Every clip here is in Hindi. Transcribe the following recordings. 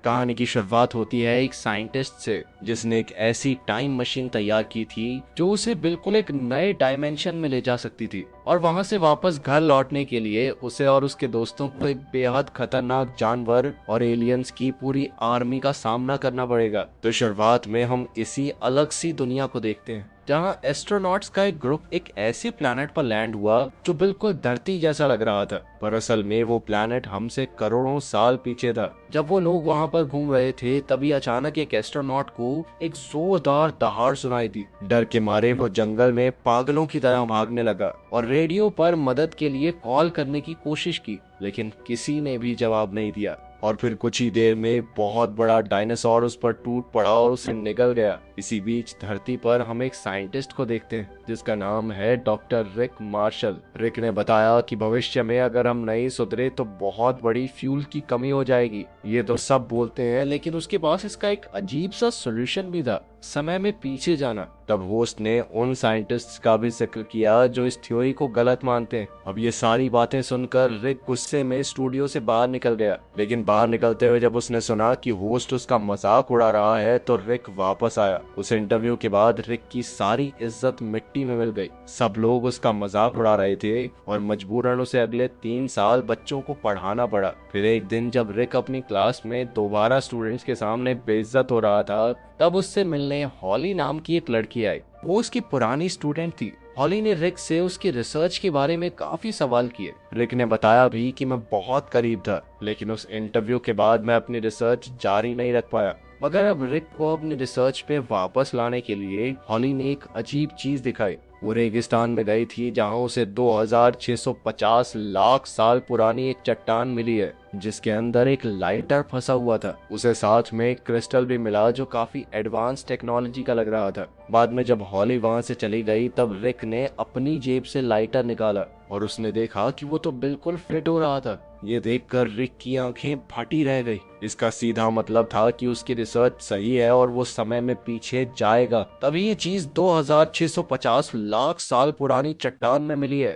कहानी की शुरुआत होती है एक साइंटिस्ट से जिसने एक ऐसी टाइम मशीन तैयार की थी जो उसे बिल्कुल एक नए डायमेंशन में ले जा सकती थी, और वहां से वापस घर लौटने के लिए उसे और उसके दोस्तों को एक बेहद खतरनाक जानवर और एलियंस की पूरी आर्मी का सामना करना पड़ेगा। तो शुरुआत में हम इसी अलग सी दुनिया को देखते हैं जहां एस्ट्रोनॉट्स का एक ग्रुप एक ऐसे प्लैनेट पर लैंड हुआ जो बिल्कुल धरती जैसा लग रहा था, पर असल में वो प्लैनेट हमसे करोड़ों साल पीछे था। जब वो लोग वहां पर घूम रहे थे तभी अचानक एक एस्ट्रोनॉट को एक जोरदार दहाड़ सुनाई दी। डर के मारे वो जंगल में पागलों की तरह भागने लगा और रेडियो पर मदद के लिए कॉल करने की कोशिश की, लेकिन किसी ने भी जवाब नहीं दिया। और फिर कुछ ही देर में बहुत बड़ा डायनासोर उस पर टूट पड़ा और उसे निगल गया। इसी बीच धरती पर हम एक साइंटिस्ट को देखते हैं जिसका नाम है डॉक्टर रिक मार्शल। रिक ने बताया कि भविष्य में अगर हम नहीं सुधरे तो बहुत बड़ी फ्यूल की कमी हो जाएगी। ये तो सब बोलते हैं, लेकिन उसके पास इसका एक अजीब सा सोल्यूशन भी था, समय में पीछे जाना। तब होस्ट ने उन साइंटिस्ट्स का भी जिक्र किया जो इस थ्योरी को गलत मानते हैं। अब ये सारी बातें सुनकर रिक गुस्से में स्टूडियो से बाहर निकल गया, लेकिन बाहर निकलते हुए जब उसने सुना कि होस्ट उसका मजाक उड़ा रहा है तो रिक वापस आया। उस इंटरव्यू के बाद रिक की सारी इज्जत मिट्टी में मिल गई। सब लोग उसका मजाक उड़ा रहे थे और मजबूरन उसे अगले 3 साल बच्चों को पढ़ाना पड़ा। फिर एक दिन जब रिक अपनी क्लास में दोबारा स्टूडेंट्स के सामने बेइज्जत हो रहा था तब उससे मिलने हॉली नाम की एक लड़की आई। वो उसकी पुरानी स्टूडेंट थी। हॉली ने रिक से उसकी रिसर्च के बारे में काफी सवाल किए। रिक ने बताया भी कि मैं बहुत करीब था, लेकिन उस इंटरव्यू के बाद मैं अपनी रिसर्च जारी नहीं रख पाया। मगर अब रिक को अपनी रिसर्च पे वापस लाने के लिए हॉली ने एक अजीब चीज दिखाई। वो रेगिस्तान में गई थी जहां उसे 2650 लाख साल पुरानी एक चट्टान मिली है जिसके अंदर एक लाइटर फंसा हुआ था। उसे साथ में एक क्रिस्टल भी मिला जो काफी एडवांस टेक्नोलॉजी का लग रहा था। बाद में जब हॉली वहां से चली गई तब रिक ने अपनी जेब से लाइटर निकाला और उसने देखा कि वो तो बिल्कुल फिट हो रहा था। ये देखकर रिक की आंखें फटी रह गई। इसका सीधा मतलब था कि उसकी रिसर्च सही है और वो समय में पीछे जाएगा। तभी ये चीज 2650 लाख साल पुरानी चट्टान में मिली है।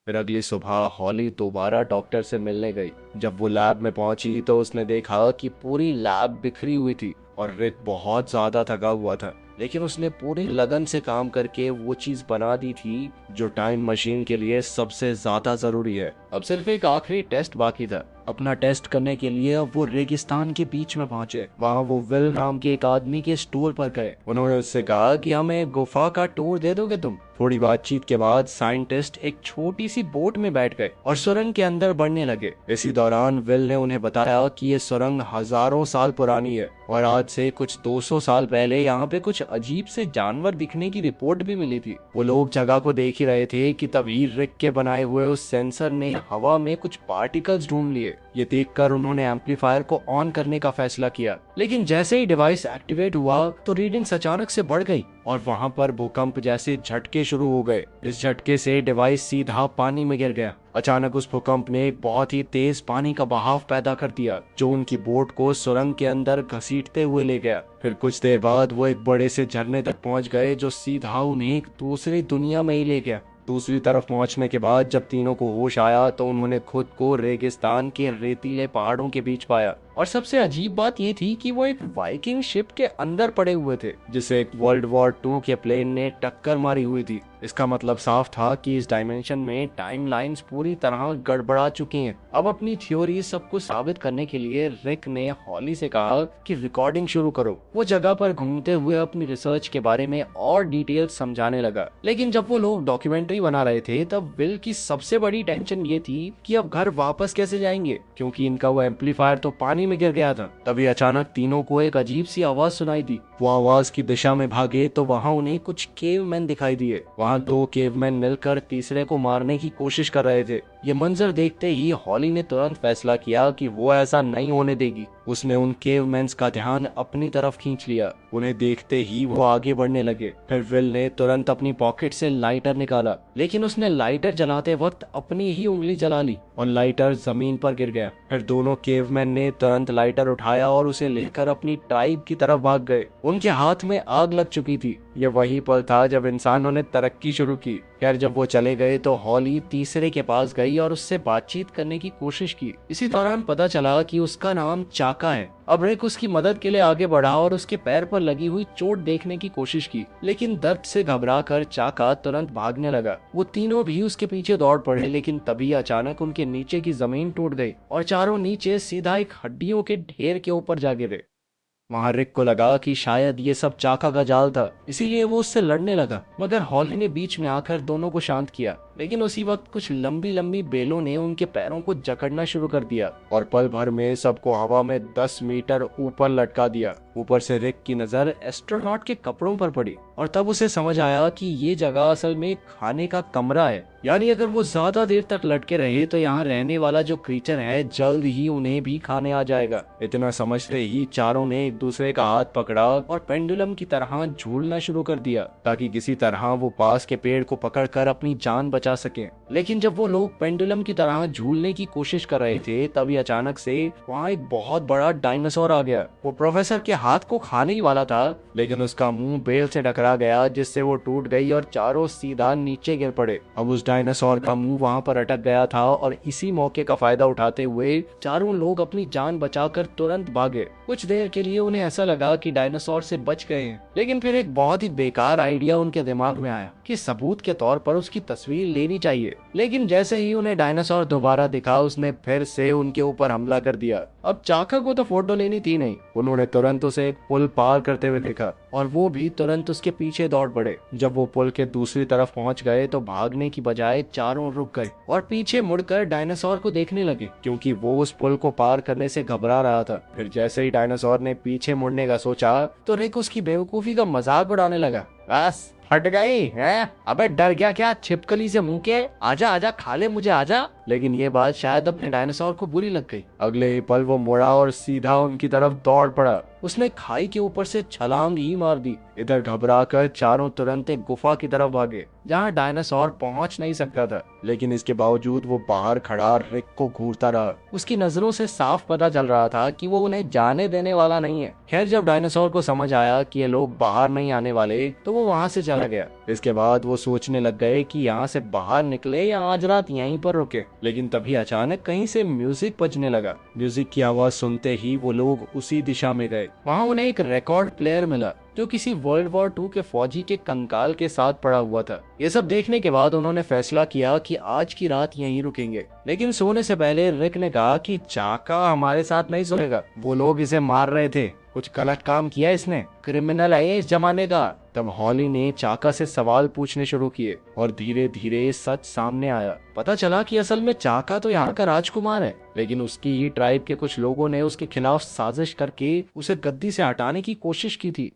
फिर अगली सुबह हॉली दोबारा डॉक्टर से मिलने गई। जब वो लैब में पहुंची तो उसने देखा कि पूरी लैब बिखरी हुई थी और रिक बहुत ज्यादा थका हुआ था, लेकिन उसने पूरी लगन से काम करके वो चीज बना दी थी जो टाइम मशीन के लिए सबसे ज्यादा जरूरी है। अब सिर्फ एक आखिरी टेस्ट बाकी था। अपना टेस्ट करने के लिए अब वो रेगिस्तान के बीच में पहुंचे। वहाँ वो विल नाम के एक आदमी के स्टोर पर गए। उन्होंने उससे कहा कि हमें गुफा का टूर दे दोगे तुम। थोड़ी बातचीत के बाद साइंटिस्ट एक छोटी सी बोट में बैठ गए और सुरंग के अंदर बढ़ने लगे। इसी दौरान विल ने उन्हें बताया कि ये सुरंग हजारों साल पुरानी है और आज से कुछ 200 साल पहले यहाँ पे कुछ अजीब से जानवर दिखने की रिपोर्ट भी मिली थी। वो लोग जगह को देख ही रहे थे कि तभी रिक के बनाए हुए उस सेंसर ने हवा में कुछ पार्टिकल्स ढूंढ लिए। ये देखकर उन्होंने एम्पलीफायर को ऑन करने का फैसला किया, लेकिन जैसे ही डिवाइस एक्टिवेट हुआ तो रीडिंग्स अचानक से बढ़ गई और वहां पर भूकंप जैसे झटके शुरू हो गए। इस झटके से डिवाइस सीधा पानी में गिर गया। अचानक उस भूकंप ने एक बहुत ही तेज पानी का बहाव पैदा कर दिया जो उनकी बोट को सुरंग के अंदर घसीटते हुए ले गया। फिर कुछ देर बाद वो एक बड़े से झरने तक पहुंच गए जो सीधा उन्हें एक दूसरी दुनिया में ही ले गया। दूसरी तरफ पहुंचने के बाद जब तीनों को होश आया तो उन्होंने खुद को रेगिस्तान के रेतीले पहाड़ों के बीच पाया। और सबसे अजीब बात ये थी कि वो एक वाइकिंग शिप के अंदर पड़े हुए थे जिसे एक वर्ल्ड वॉर 2 के प्लेन ने टक्कर मारी हुई थी। इसका मतलब साफ था कि इस डायमेंशन में टाइम लाइन्स पूरी तरह गड़बड़ा चुकी हैं। अब अपनी थ्योरी सबको साबित करने के लिए रिक ने हॉली से कहा कि रिकॉर्डिंग शुरू करो। वो जगह पर घूमते हुए अपनी रिसर्च के बारे में और डिटेल्स समझाने लगा। लेकिन जब वो लोग डॉक्यूमेंट्री बना रहे थे तब विल की सबसे बड़ी टेंशन ये थी कि अब घर वापस कैसे जाएंगे, क्योंकि इनका वो एम्पलीफायर तो पानी में गिर गया था। तभी अचानक तीनों को एक अजीब सी आवाज सुनाई दी। वो आवाज की दिशा में भागे तो वहाँ उन्हें कुछ केवमैन दिखाई दिए। वहाँ 2 केवमैन मिलकर तीसरे को मारने की कोशिश कर रहे थे। ये मंजर देखते ही हॉली ने तुरंत फैसला किया कि वो ऐसा नहीं होने देगी। उसने उन केवमैन्स का ध्यान अपनी तरफ खींच लिया। उन्हें देखते ही वो आगे बढ़ने लगे। फिर विल ने तुरंत अपनी पॉकेट से लाइटर निकाला, लेकिन उसने लाइटर जलाते वक्त अपनी ही उंगली जला ली और लाइटर जमीन पर गिर गया। फिर दोनों केवमैन ने तुरंत लाइटर उठाया और उसे लेकर अपनी ट्राइब की तरफ भाग गए। उनके हाथ में आग लग चुकी थी ये वही पल था जब इंसानों ने तरक्की शुरू की। खैर जब वो चले गए तो हॉली तीसरे के पास गई और उससे बातचीत करने की कोशिश की। इसी दौरान पता चला कि उसका नाम चाका है। अब रिक उसकी मदद के लिए आगे बढ़ा और उसके पैर पर लगी हुई चोट देखने की कोशिश की, लेकिन दर्द से घबरा कर चाका तुरंत भागने लगा। वो तीनों भी उसके पीछे दौड़ पड़े, लेकिन तभी अचानक उनके नीचे की जमीन टूट गई और चारों नीचे सीधा एक हड्डियों के ढेर के ऊपर जा गिरे। वहां रिक को लगा कि शायद ये सब चाका का जाल था, इसीलिए वो उससे लड़ने लगा, मगर हॉली ने बीच में आकर दोनों को शांत किया। लेकिन उसी वक्त कुछ लंबी लंबी बेलों ने उनके पैरों को जकड़ना शुरू कर दिया और पल भर में सबको हवा में 10 मीटर ऊपर लटका दिया। ऊपर से रिक की नजर एस्ट्रोनॉट के कपड़ों पर पड़ी और तब उसे समझ आया कि ये जगह असल में खाने का कमरा है। यानी अगर वो ज्यादा देर तक लटके रहे तो यहाँ रहने वाला जो क्रीचर है जल्द ही उन्हें भी खाने आ जाएगा। इतना समझते ही चारों ने एक दूसरे का हाथ पकड़ा और पेंडुलम की तरह झूलना शुरू कर दिया, ताकि किसी तरह वो पास के पेड़ को पकड़कर अपनी जान बचा सके। लेकिन जब वो लोग पेंडुलम की तरह झूलने की कोशिश कर रहे थे तभी अचानक से वहाँ एक बहुत बड़ा डायनासोर आ गया। वो प्रोफेसर के हाथ को खाने ही वाला था, लेकिन उसका मुंह बेल से टकरा गया, जिससे वो टूट गई और चारों सीधा नीचे गिर पड़े। अब उस डायनासोर का मुंह वहाँ पर अटक गया था और इसी मौके का फायदा उठाते हुए चारों लोग अपनी जान बचाकर तुरंत भागे। कुछ देर के लिए उन्हें ऐसा लगा कि डायनासोर से बच गए हैं, लेकिन फिर एक बहुत ही बेकार आइडिया उनके दिमाग में आया कि सबूत के तौर पर उसकी तस्वीर लेनी चाहिए। लेकिन जैसे ही उन्हें डायनासोर दोबारा दिखा उसने फिर से उनके ऊपर हमला कर दिया। अब चाका को तो फोटो लेनी थी नहीं, उन्होंने तुरंत उसे एक पुल पार करते हुए देखा और वो भी तुरंत उसके पीछे दौड़ पड़े। जब वो पुल के दूसरी तरफ पहुंच गए तो भागने की बजाय चारों रुक गए और पीछे मुड़कर डायनासोर को देखने लगे, क्योंकि वो उस पुल को पार करने से घबरा रहा था। फिर जैसे ही डायनासोर ने पीछे मुड़ने का सोचा तो रिक उसकी बेवकूफी का मजाक उड़ाने लगा। बस हट गई है, अबे डर गया क्या छिपकली से मुंह के, आजा आजा खा ले मुझे आजा। लेकिन ये बात शायद अपने डायनासोर को बुरी लग गई। अगले ही पल वो मुड़ा और सीधा उनकी तरफ दौड़ पड़ा। उसने खाई के ऊपर से छलांग ही मार दी। इधर घबरा कर चारों तुरंत एक गुफा की तरफ भागे जहाँ डायनासोर पहुंच नहीं सकता था, लेकिन इसके बावजूद वो बाहर खड़ा रिक को घूरता रहा। उसकी नजरों से साफ पता चल रहा था कि वो उन्हें जाने देने वाला नहीं है। खैर जब डायनासोर को समझ आया कि ये लोग बाहर नहीं आने वाले तो वो वहाँ से चला गया। इसके बाद वो सोचने लग गए कि यहाँ से बाहर निकले या आज रात यहीं पर रुके। लेकिन तभी अचानक कहीं से म्यूजिक बजने लगा। म्यूजिक की आवाज सुनते ही वो लोग उसी दिशा में गए। वहाँ उन्हें एक रिकॉर्ड प्लेयर मिला जो किसी वर्ल्ड वॉर 2 के फौजी के कंकाल के साथ पड़ा हुआ था। ये सब देखने के बाद उन्होंने फैसला किया कि आज की रात यहीं रुकेंगे। लेकिन सोने से पहले रिक ने कहा कि चाका हमारे साथ नहीं सोएगा, वो लोग इसे मार रहे थे, कुछ गलत काम किया इसने, क्रिमिनल है इस जमाने का। तब हॉली ने चाका से सवाल पूछने शुरू किए और धीरे धीरे सच सामने आया। पता चला कि असल में चाका तो यहाँ का राजकुमार है, लेकिन उसकी ही ट्राइब के कुछ लोगों ने उसके खिलाफ साजिश करके उसे गद्दी से हटाने की कोशिश की थी।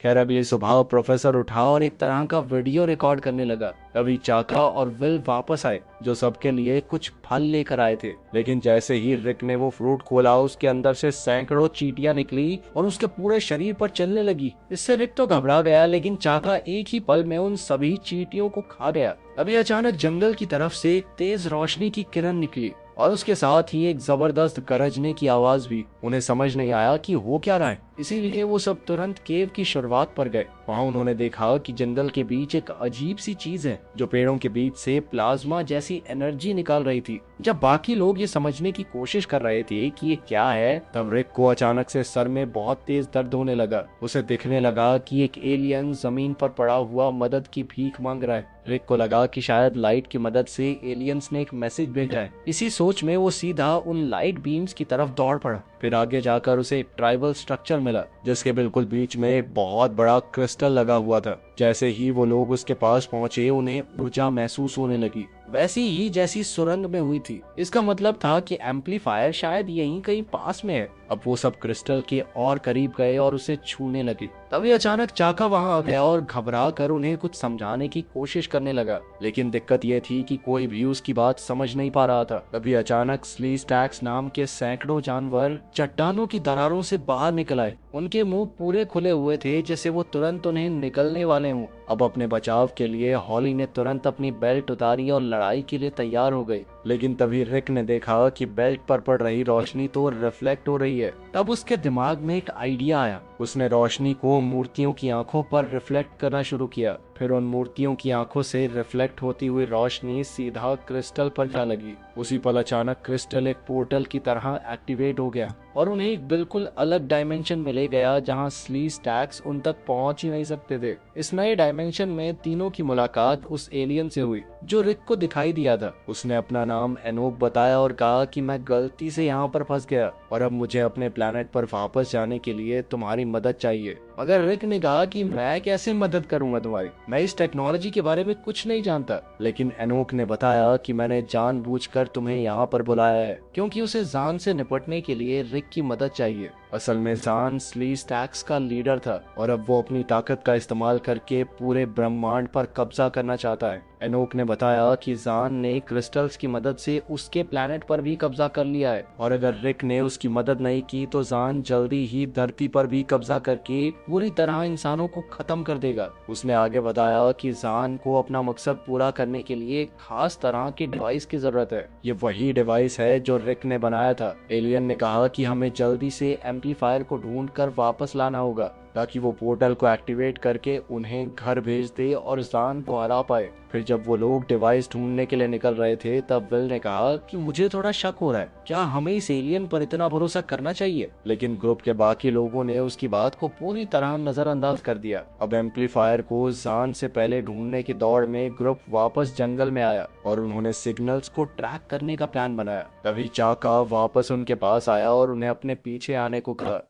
खैर अब ये सुबह प्रोफेसर उठा और एक तरह का वीडियो रिकॉर्ड करने लगा। अभी चाका और विल वापस आए जो सबके लिए कुछ फल लेकर आए थे। लेकिन जैसे ही रिक ने वो फ्रूट खोला उसके अंदर से सैकड़ों चींटियां निकली और उसके पूरे शरीर पर चलने लगी। इससे रिक तो घबरा गया, लेकिन चाका एक ही पल में उन सभी चींटियों को खा गया। अभी अचानक जंगल की तरफ से एक तेज रोशनी की किरण निकली और उसके साथ ही एक जबरदस्त गरजने की आवाज भी। उन्हें समझ नहीं आया कि हो क्या रहा है, इसीलिए वो सब तुरंत केव की शुरुआत पर गए। वहाँ उन्होंने देखा कि जंगल के बीच एक अजीब सी चीज है जो पेड़ों के बीच से प्लाज्मा जैसी एनर्जी निकाल रही थी। जब बाकी लोग ये समझने की कोशिश कर रहे थे कि ये क्या है, तब रिक को अचानक से सर में बहुत तेज दर्द होने लगा। उसे दिखने लगा कि एक एलियन जमीन पर पड़ा हुआ मदद की भीख मांग रहा है। रिक को लगा कि शायद लाइट की मदद से एलियंस ने एक मैसेज भेजा है। इसी सोच में वो सीधा उन लाइट बीम्स की तरफ दौड़ पड़ा। फिर आगे जाकर उसे एक ट्राइबल स्ट्रक्चर मिला जिसके बिल्कुल बीच में एक बहुत बड़ा क्रिस्टल लगा हुआ था। जैसे ही वो लोग उसके पास पहुंचे उन्हें ऊर्जा महसूस होने लगी, वैसी ही जैसी सुरंग में हुई थी। इसका मतलब था कि एम्पलीफायर शायद यहीं कहीं पास में है। अब वो सब क्रिस्टल के और करीब गए और उसे छूने लगे। तभी अचानक चाका वहां आ गया और घबरा कर उन्हें कुछ समझाने की कोशिश करने लगा, लेकिन दिक्कत ये थी कि कोई भी उसकी बात समझ नहीं पा रहा था। तभी अचानक स्लीस्टैक्स नाम के सैकड़ों जानवर चट्टानों की दरारों से बाहर निकल आए। उनके मुंह पूरे खुले हुए थे जैसे वो तुरंत उन्हें निकलने वाले हों। अब अपने बचाव के लिए हॉली ने तुरंत अपनी बेल्ट उतारी और लड़ाई के लिए तैयार हो गई। लेकिन तभी रिक ने देखा कि बेल्ट पर पड़ रही रोशनी तो रिफ्लेक्ट हो रही है। तब उसके दिमाग में एक आइडिया आया। उसने रोशनी को मूर्तियों की आंखों पर रिफ्लेक्ट करना शुरू किया। फिर उन मूर्तियों की आंखों से रिफ्लेक्ट होती हुई रोशनी सीधा क्रिस्टल पर जा लगी। उसी पल अचानक क्रिस्टल एक पोर्टल की तरह एक्टिवेट हो गया और उन्हें एक बिल्कुल अलग डायमेंशन में ले गया जहां स्ली स्टैक्स उन तक पहुंच ही नहीं सकते थे। इस नए डायमेंशन में तीनों की मुलाकात उस एलियन से हुई जो रिक को दिखाई दिया था। उसने अपना नाम एनोक बताया और कहा कि मैं गलती से यहाँ पर फंस गया और अब मुझे अपने प्लेनेट पर वापस जाने के लिए तुम्हारी मदद चाहिए। मगर रिक ने कहा कि मैं कैसे मदद करूंगा तुम्हारी, मैं इस टेक्नोलॉजी के बारे में कुछ नहीं जानता। लेकिन एनोक ने बताया कि मैंने जानबूझकर तुम्हें यहाँ पर बुलाया है क्योंकि उसे जान से निपटने के लिए रिक की मदद चाहिए। असल में जान स्ली स्टैक्स का लीडर था और अब वो अपनी ताकत का इस्तेमाल करके पूरे ब्रह्मांड पर कब्जा करना चाहता है। एनोक ने बताया कि जान ने क्रिस्टल्स की मदद से उसके प्लेनेट पर भी कब्जा कर लिया है और अगर रिक ने उसकी मदद नहीं की तो जान जल्दी ही धरती पर भी कब्जा करके पूरी तरह इंसानों को खत्म कर देगा। उसने आगे बताया कि जान को अपना मकसद पूरा करने के लिए खास तरह के डिवाइस की जरूरत है। ये वही डिवाइस है जो रिक ने बनाया था। एलियन ने कहा कि हमें जल्दी से एम्पलीफायर को ढूंढकर वापस लाना होगा ताकि वो पोर्टल को एक्टिवेट करके उन्हें घर भेज दे और जान को हरा पाए। फिर जब वो लोग डिवाइस ढूंढने के लिए निकल रहे थे तब विल ने कहा कि मुझे थोड़ा शक हो रहा है, क्या हमें इस एलियन पर इतना भरोसा करना चाहिए? लेकिन ग्रुप के बाकी लोगों ने उसकी बात को पूरी तरह नजरअंदाज कर दिया। अब एम्पलीफायर को जान से पहले ढूंढने की दौड़ में ग्रुप वापस जंगल में आया और उन्होंने सिग्नल्स को ट्रैक करने का प्लान बनाया। तभी चाका वापस उनके पास आया और उन्हें अपने पीछे आने को कहा।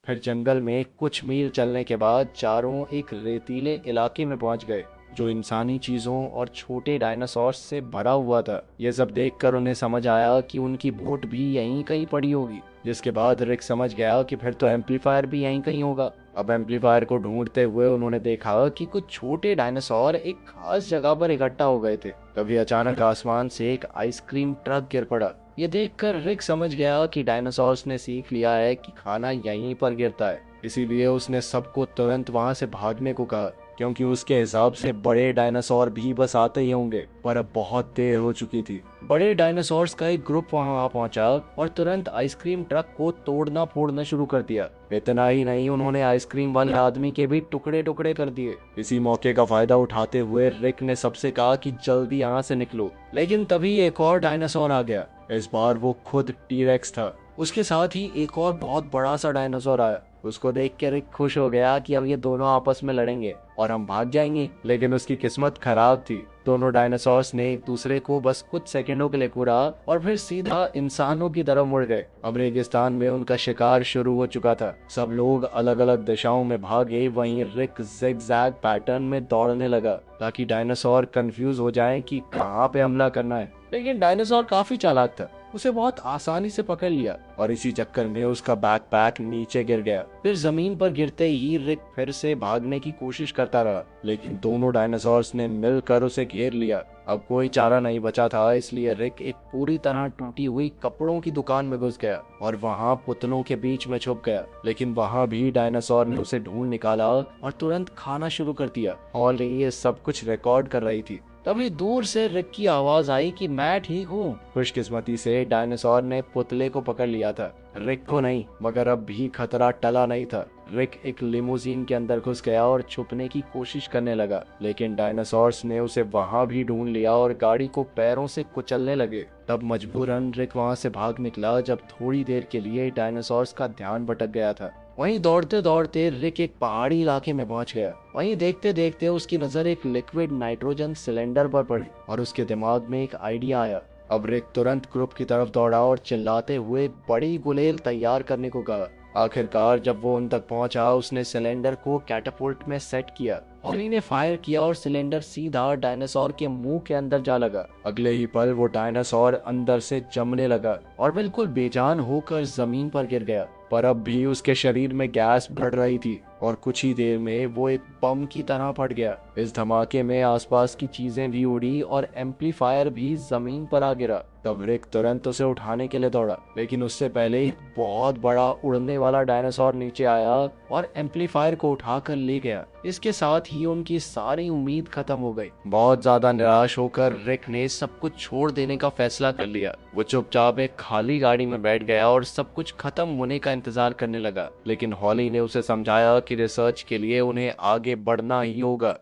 फिर जंगल में कुछ मील चलने के बाद चारों एक रेतीले इलाके में पहुंच गए जो इंसानी चीजों और छोटे डायनासोर से भरा हुआ था। ये सब देखकर उन्हें समझ आया कि उनकी बोट भी यहीं कहीं पड़ी होगी, जिसके बाद रिक समझ गया कि फिर तो एम्पलीफायर भी यहीं कहीं होगा। अब एम्पलीफायर को ढूंढते हुए उन्होंने देखा कि कुछ छोटे डायनासोर एक खास जगह पर इकट्ठा हो गए थे। तभी अचानक आसमान से एक आइसक्रीम ट्रक गिर पड़ा। ये देखकर रिक समझ गया कि डायनासोर्स ने सीख लिया है कि खाना यहीं पर गिरता है, इसीलिए उसने सबको तुरंत वहां से भागने को कहा क्योंकि उसके हिसाब से बड़े डायनासोर भी बस आते ही होंगे। पर अब बहुत देर हो चुकी थी। बड़े डायनासोर्स का एक ग्रुप वहां पहुंचा और तुरंत आइसक्रीम ट्रक को तोड़ना फोड़ना शुरू कर दिया। इतना ही नहीं, उन्होंने आइसक्रीम वाले आदमी के भी टुकड़े टुकड़े कर दिए। इसी मौके का फायदा उठाते हुए रिक ने सबसे कहा कि जल्दी यहाँ से निकलो। लेकिन तभी एक और डायनासोर आ गया। इस बार वो खुद टीरेक्स था। उसके साथ ही एक और बहुत बड़ा सा डायनासोर आया। उसको देख के रिक खुश हो गया कि अब ये दोनों आपस में लड़ेंगे और हम भाग जाएंगे। लेकिन उसकी किस्मत खराब थी। दोनों डायनासोर्स ने एक दूसरे को बस कुछ सेकंडों के लिए कूदा और फिर सीधा इंसानों की तरफ मुड़ गए। अब रेगिस्तान में उनका शिकार शुरू हो चुका था। सब लोग अलग अलग दिशाओं में भागे। वहीं रिक जिगजैग पैटर्न में दौड़ने लगा ताकि डायनासोर कंफ्यूज हो जाएं कि कहाँ पे हमला करना है। लेकिन डायनासोर काफी चालाक था, उसे बहुत आसानी से पकड़ लिया और इसी चक्कर में उसका बैकपैक नीचे गिर गया। फिर जमीन पर गिरते ही रिक फिर से भागने की कोशिश करता रहा, लेकिन दोनों डायनासोर्स ने मिलकर उसे घेर लिया। अब कोई चारा नहीं बचा था, इसलिए रिक एक पूरी तरह टूटी हुई कपड़ों की दुकान में घुस गया और वहां पुतलों के बीच में छुप गया। लेकिन वहां भी डायनासोर ने उसे ढूंढ निकाला और तुरंत खाना शुरू कर दिया और ये सब कुछ रिकॉर्ड कर रही थी। तभी दूर से रिक की आवाज आई कि मैं ठीक हूँ। खुशकिस्मती से डायनासोर ने पुतले को पकड़ लिया था, रिक को नहीं। मगर अब भी खतरा टला नहीं था। रिक एक लिमोजीन के अंदर घुस गया और छुपने की कोशिश करने लगा, लेकिन डायनासोर्स ने उसे वहां भी ढूंढ लिया और गाड़ी को पैरों से कुचलने लगे। तब मजबूरन रिक वहां से भाग निकला जब थोड़ी देर के लिए डायनासोर्स का ध्यान भटक गया था। वहीं दौड़ते दौड़ते रिक एक पहाड़ी इलाके में पहुंच गया। वहीं देखते देखते उसकी नजर एक लिक्विड नाइट्रोजन सिलेंडर पर पड़ी और उसके दिमाग में एक आइडिया आया। अब रिक तुरंत ग्रुप की तरफ दौड़ा और चिल्लाते हुए बड़ी गुलेल तैयार करने को कहा। आखिरकार जब वो उन तक पहुंचा, उसने सिलेंडर को कैटापुल्ट में सेट किया और ने फायर किया और सिलेंडर सीधा डायनासोर के मुंह के अंदर जा लगा। अगले ही पल वो डायनासोर अंदर से जमने लगा और बिल्कुल बेजान होकर जमीन पर गिर गया। पर अब भी उसके शरीर में गैस बढ़ रही थी और कुछ ही देर में वो एक बम की तरह फट गया। इस धमाके में आसपास की चीजें भी उड़ी और एम्पलीफायर भी जमीन पर आ गिरा। तब रिक तुरंत उसे उठाने के लिए दौड़ा, लेकिन उससे पहले एक बहुत बड़ा उड़ने वाला डायनासोर नीचे आया और एम्पलीफायर को उठाकर ले गया। इसके साथ ही उनकी सारी उम्मीद खत्म हो गई। बहुत ज्यादा निराश होकर रिक ने सब कुछ छोड़ देने का फैसला कर लिया। वो चुपचाप एक खाली गाड़ी में बैठ गया और सब कुछ खत्म होने का इंतजार करने लगा। लेकिन हॉली ने उसे समझाया कि रिसर्च के लिए उन्हें आगे बढ़ना ही होगा।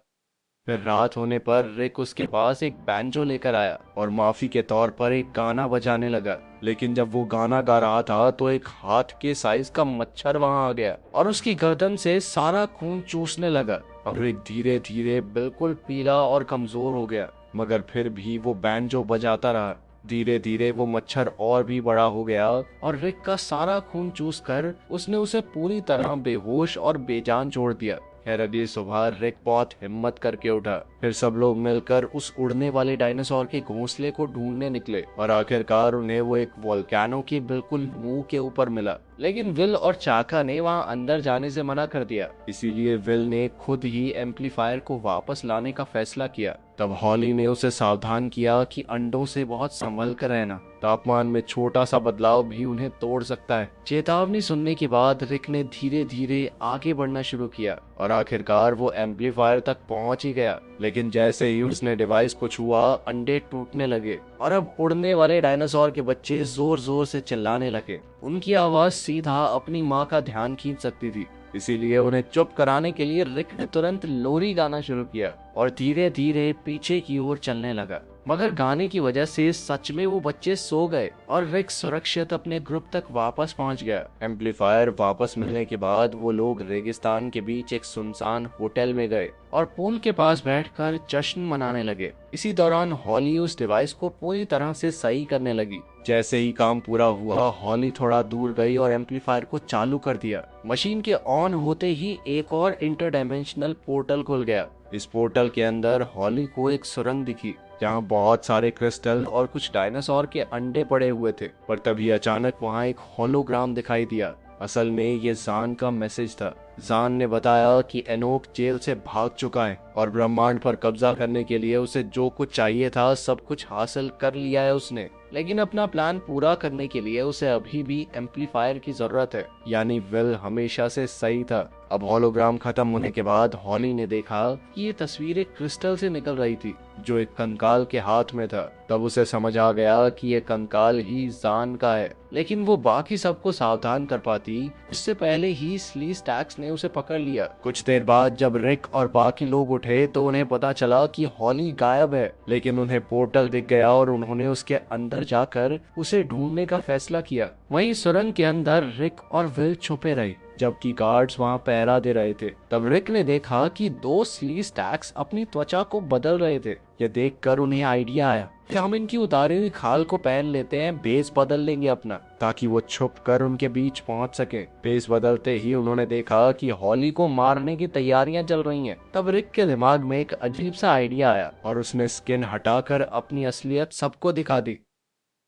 फिर रात होने पर रिक उसके पास एक बैंजो लेकर आया और माफी के तौर पर एक गाना बजाने लगा। लेकिन जब वो गाना गा रहा था तो एक हाथ के साइज का मच्छर वहां आ गया और उसकी गर्दन से सारा खून चूसने लगा और रिक धीरे धीरे बिल्कुल पीला और कमजोर हो गया। मगर फिर भी वो बैंजो बजाता रहा। धीरे धीरे वो मच्छर और भी बड़ा हो गया और रिक का सारा खून चूस कर उसने उसे पूरी तरह बेहोश और बेजान छोड़ दिया। खैर अगली सुबह रिक बहुत हिम्मत करके उठा। फिर सब लोग मिलकर उस उड़ने वाले डायनासोर के घोंसले को ढूंढने निकले और आखिरकार उन्हें वो एक वोल्केनो के बिल्कुल मुंह के ऊपर मिला। लेकिन विल और चाका ने वहां अंदर जाने से मना कर दिया। इसीलिए विल ने खुद ही एम्पलीफायर को वापस लाने का फैसला किया। तब हॉली ने उसे सावधान किया कि अंडों से बहुत संभल कर रहना, तापमान में छोटा सा बदलाव भी उन्हें तोड़ सकता है। चेतावनी सुनने के बाद रिक ने धीरे धीरे आगे बढ़ना शुरू किया और आखिरकार वो एम्पलीफायर तक पहुंच ही गया। लेकिन जैसे ही उसने डिवाइस को छुआ, अंडे टूटने लगे और अब उड़ने वाले डायनासोर के बच्चे जोर जोर से चिल्लाने लगे। उनकी आवाज सीधा अपनी माँ का ध्यान खींच सकती थी। इसीलिए उन्हें चुप कराने के लिए रिक ने तुरंत लोरी गाना शुरू किया और धीरे धीरे पीछे की ओर चलने लगा। मगर गाने की वजह से सच में वो बच्चे सो गए और रिक सुरक्षित अपने ग्रुप तक वापस पहुंच गया। एम्पलीफायर वापस मिलने के बाद वो लोग रेगिस्तान के बीच एक सुनसान होटल में गए और पूल के पास बैठकर जश्न मनाने लगे। इसी दौरान हॉली उस डिवाइस को पूरी तरह से सही करने लगी। जैसे ही काम पूरा हुआ, हॉली थोड़ा दूर गई और एम्पलीफायर को चालू कर दिया। मशीन के ऑन होते ही एक और इंटरडायमेंशनल पोर्टल खुल गया। इस पोर्टल के अंदर हॉली को एक सुरंग दिखी जहाँ बहुत सारे क्रिस्टल और कुछ डायनासोर के अंडे पड़े हुए थे। पर तभी अचानक वहाँ एक होलोग्राम दिखाई दिया। असल में ये ज़ान का मैसेज था। ज़ान ने बताया कि एनोक जेल से भाग चुका है और ब्रह्मांड पर कब्जा करने के लिए उसे जो कुछ चाहिए था सब कुछ हासिल कर लिया है उसने। लेकिन अपना प्लान पूरा करने के लिए उसे अभी भी एम्पलीफायर की जरूरत है। यानी विल हमेशा से सही था। अब होलोग्राम खत्म होने के बाद हॉली ने देखा कि ये तस्वीर एक क्रिस्टल से निकल रही थी जो एक कंकाल के हाथ में था। तब उसे समझ आ गया कि ये कंकाल ही ज़ान का है। लेकिन वो बाकी सबको सावधान कर पाती उससे पहले ही स्ली स्टैक्स ने उसे पकड़ लिया। कुछ देर बाद जब रिक और बाकी लोग उठे तो उन्हें पता चला कि हॉली गायब है। लेकिन उन्हें पोर्टल दिख गया और उन्होंने उसके अंदर जाकर उसे ढूंढने का फैसला किया। वहीं सुरंग के अंदर रिक और विल छुपे रहे जबकि गार्ड्स वहां पहरा दे रहे थे। तब रिक ने देखा कि दो स्ली स्टैक्स अपनी त्वचा को बदल रहे थे। यह देखकर उन्हें आइडिया आया कि हम इनकी उतारी हुई खाल को पहन लेते हैं, बेस बदल लेंगे अपना, ताकि वो छुप कर उनके बीच पहुंच सके। बेस बदलते ही उन्होंने देखा कि हॉली को मारने की तैयारियां चल रही हैं। तब रिक के दिमाग में एक अजीब सा आइडिया आया और उसने स्किन हटाकर अपनी असलियत सबको दिखा दी।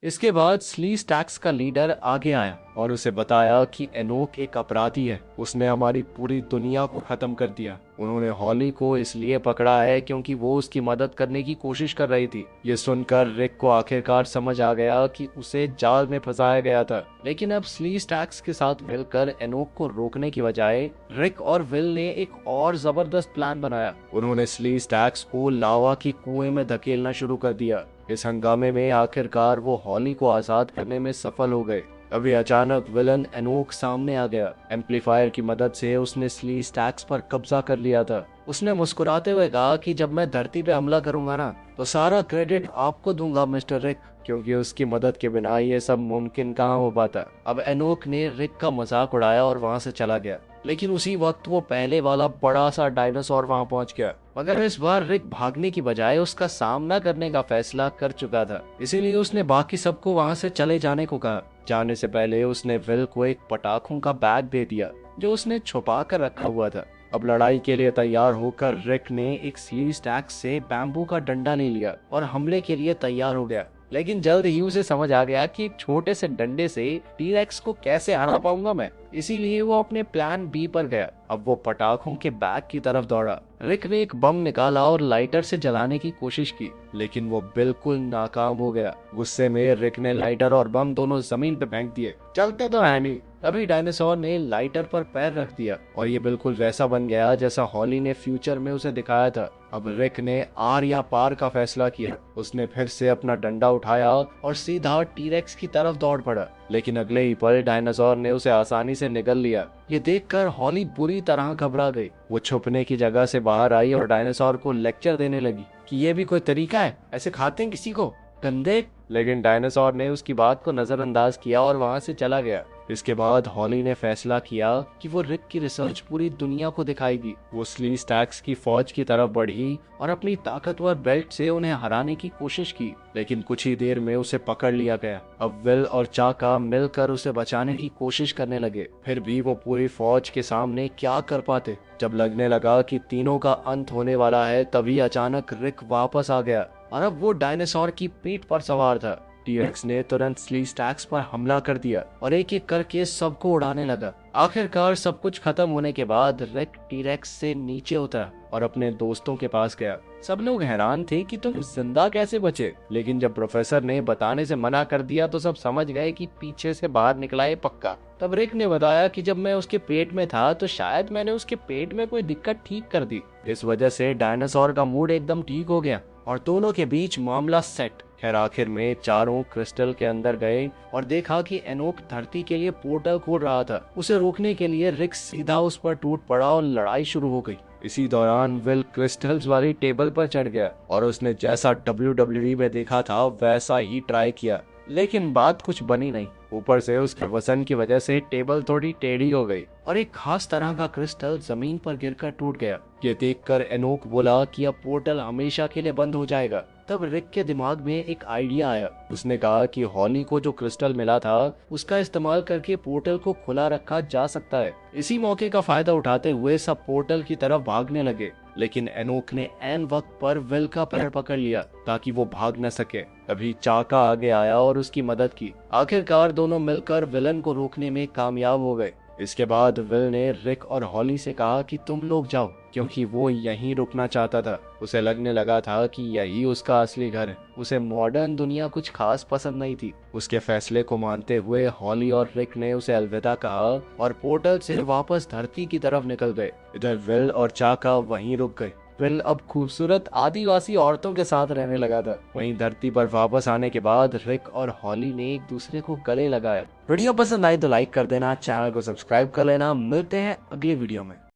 इसके बाद स्ली स्टैक्स का लीडर आगे आया और उसे बताया कि एनोक एक अपराधी है, उसने हमारी पूरी दुनिया को खत्म कर दिया। उन्होंने हॉली को इसलिए पकड़ा है क्योंकि वो उसकी मदद करने की कोशिश कर रही थी। ये सुनकर रिक को आखिरकार समझ आ गया कि उसे जाल में फंसाया गया था। लेकिन अब स्ली स्टैक्स के साथ मिलकर एनोक को रोकने की बजाय रिक और विल ने एक और जबरदस्त प्लान बनाया। उन्होंने स्ली स्टैक्स को लावा की कुएं में धकेलना शुरू कर दिया। इस हंगामे में आखिरकार वो हॉली को आजाद करने में सफल हो गए। अभी अचानक विलन एनोक सामने आ गया। एम्पलीफायर की मदद से उसने स्ली स्टैक्स पर कब्जा कर लिया था। उसने मुस्कुराते हुए कहा कि जब मैं धरती पे हमला करूंगा ना तो सारा क्रेडिट आपको दूंगा मिस्टर रिक, क्योंकि उसकी मदद के बिना ये सब मुमकिन कहाँ हो पाता। अब एनोक ने रिक का मजाक उड़ाया और वहां से चला गया। लेकिन उसी वक्त वो पहले वाला बड़ा सा डायनासोर वहां पहुंच गया। मगर इस बार रिक भागने की बजाय उसका सामना करने का फैसला कर चुका था। इसीलिए उसने बाकी सबको वहां से चले जाने को कहा। जाने से पहले उसने विल को एक पटाखों का बैग दे दिया जो उसने छुपा कर रखा हुआ था। अब लड़ाई के लिए तैयार होकर रिक ने एक स्ली स्टैक्स से बैम्बू का डंडा ले लिया और हमले के लिए तैयार हो गया। लेकिन जल्द ही उसे समझ आ गया कि एक छोटे से डंडे से टी-रेक्स को कैसे हरा पाऊंगा मैं। इसीलिए वो अपने प्लान बी पर गया। अब वो पटाखों के बैग की तरफ दौड़ा। रिक ने एक बम निकाला और लाइटर से जलाने की कोशिश की, लेकिन वो बिल्कुल नाकाम हो गया। गुस्से में रिक ने लाइटर और बम दोनों जमीन पे फेंक दिए। चलते तो है नहीं। अभी डायनासोर ने लाइटर पर पैर रख दिया और ये बिल्कुल वैसा बन गया जैसा हॉली ने फ्यूचर में उसे दिखाया था। अब रिक ने आर या पार का फैसला किया। उसने फिर से अपना डंडा उठाया और सीधा टीरेक्स की तरफ दौड़ पड़ा, लेकिन अगले ही पल डायनासोर ने उसे आसानी से निगल लिया। ये देखकर हॉली बुरी तरह घबरा गई। वो छुपने की जगह से बाहर आई और डायनासोर को लेक्चर देने लगी कि ये भी कोई तरीका है, ऐसे खाते हैं किसी को, गंदे। लेकिन डायनासोर ने उसकी बात को नजरअंदाज किया और वहां से चला गया। इसके बाद हॉली ने फैसला किया कि वो रिक की रिसर्च पूरी दुनिया को दिखाएगी। वो स्ली स्टैक्स की फौज की तरफ बढ़ी और अपनी ताकतवर बेल्ट से उन्हें हराने की कोशिश की, लेकिन कुछ ही देर में उसे पकड़ लिया गया। अब विल और चाका मिलकर उसे बचाने की कोशिश करने लगे, फिर भी वो पूरी फौज के सामने क्या कर पाते। जब लगने लगा कि तीनों का अंत होने वाला है, तभी अचानक रिक वापस आ गया और अब वो डायनासोर की पीठ पर सवार था। टीरेक्स ने तुरंत स्ली स्टैक्स पर हमला कर दिया और एक एक करके सबको उड़ाने लगा। आखिरकार सब कुछ खत्म होने के बाद रिक टीरेक्स से नीचे उतरा और अपने दोस्तों के पास गया। सब लोग हैरान थे कि तुम जिंदा कैसे बचे, लेकिन जब प्रोफेसर ने बताने से मना कर दिया तो सब समझ गए कि पीछे से बाहर निकला है पक्का। तब रिक ने बताया कि जब मैं उसके पेट में था तो शायद मैंने उसके पेट में कोई दिक्कत ठीक कर दी। इस वजह से डायनासोर का मूड एकदम ठीक हो गया और दोनों के बीच मामला सेट। खैर आखिर में चारों क्रिस्टल के अंदर गए और देखा कि एनोक धरती के लिए पोर्टल खोल रहा था। उसे रोकने के लिए रिक सीधा उस पर टूट पड़ा और लड़ाई शुरू हो गई। इसी दौरान विल क्रिस्टल्स वाली टेबल पर चढ़ गया और उसने जैसा WWE में देखा था वैसा ही ट्राई किया, लेकिन बात कुछ बनी नहीं। ऊपर से उसके वजन की वजह से टेबल थोड़ी टेढ़ी हो गई और एक खास तरह का क्रिस्टल जमीन पर गिरकर टूट गया। ये देखकर एनोक बोला कि अब पोर्टल हमेशा के लिए बंद हो जाएगा। तब रिक के दिमाग में एक आइडिया आया। उसने कहा कि हॉली को जो क्रिस्टल मिला था उसका इस्तेमाल करके पोर्टल को खुला रखा जा सकता है। इसी मौके का फायदा उठाते हुए सब पोर्टल की तरफ भागने लगे, लेकिन एनोक ने ऐन वक्त पर विल का पैर पकड़ लिया ताकि वो भाग न सके। अभी चाका आगे आया और उसकी मदद की। आखिरकार दोनों मिलकर विलन को रोकने में कामयाब हो गए। इसके बाद विल ने रिक और हॉली से कहा कि तुम लोग जाओ, क्योंकि वो यहीं रुकना चाहता था। उसे लगने लगा था कि यही उसका असली घर है। उसे मॉडर्न दुनिया कुछ खास पसंद नहीं थी। उसके फैसले को मानते हुए हॉली और रिक ने उसे अलविदा कहा और पोर्टल से वापस धरती की तरफ निकल गए। इधर विल और चाका वहीं रुक गए। विल अब खूबसूरत आदिवासी औरतों के साथ रहने लगा था। वहीं धरती पर वापस आने के बाद रिक और हॉली ने एक दूसरे को गले लगाया। वीडियो पसंद आई तो लाइक कर देना, चैनल को सब्सक्राइब कर लेना। मिलते हैं अगले वीडियो में।